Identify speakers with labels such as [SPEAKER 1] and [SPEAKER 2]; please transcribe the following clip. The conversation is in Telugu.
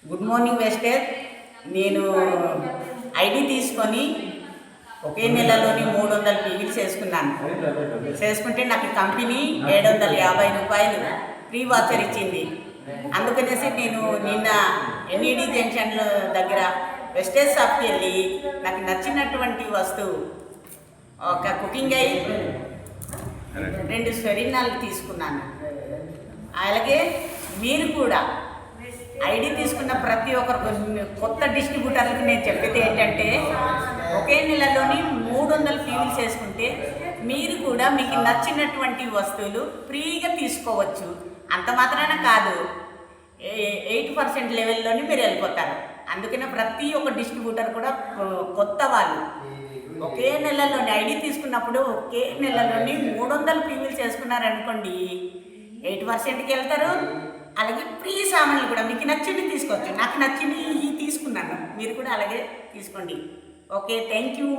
[SPEAKER 1] Good morning వెస్టర్. నేను ఐడి తీసుకొని ఒకే నెలలోని 300 పీవీలు చేసుకుంటే నాకు కంపెనీ 750 రూపాయలు ఫ్రీ వాచర్ ఇచ్చింది. అందుకనేసి నేను నిన్న ఎన్ఈడి జంక్షన్ల దగ్గర వెస్టేజ్ షాప్కి వెళ్ళి నాకు నచ్చినటువంటి వస్తువు ఒక కుకింగ్ ఆయిల్ 2 స్వెరినాలు తీసుకున్నాను. అలాగే మీరు కూడా ఐడి తీసుకున్న ప్రతి ఒక్కరు కొత్త డిస్ట్రిబ్యూటర్లకు నేను చెప్పేది ఏంటంటే ఒకే నెలలోని 300 పీవీలు చేసుకుంటే మీరు కూడా మీకు నచ్చినటువంటి వస్తువులు ఫ్రీగా తీసుకోవచ్చు. అంత మాత్రాన కాదు, 8% లెవెల్లోని మీరు వెళ్ళిపోతారు. అందుకనే ప్రతి ఒక్క డిస్ట్రిబ్యూటర్ కూడా కొత్త వాళ్ళు ఒకే నెలలోని ఐడి తీసుకున్నప్పుడు ఒకే నెలలోని 300 పీవీలు చేసుకున్నారనుకోండి 8%కి వెళ్తారు. అలాగే ఫ్రీ సామాన్లు కూడా మీకు నచ్చింది తీసుకోవచ్చు. నాకు నచ్చింది తీసుకున్నాను, మీరు కూడా అలాగే తీసుకోండి. Okay, thank you.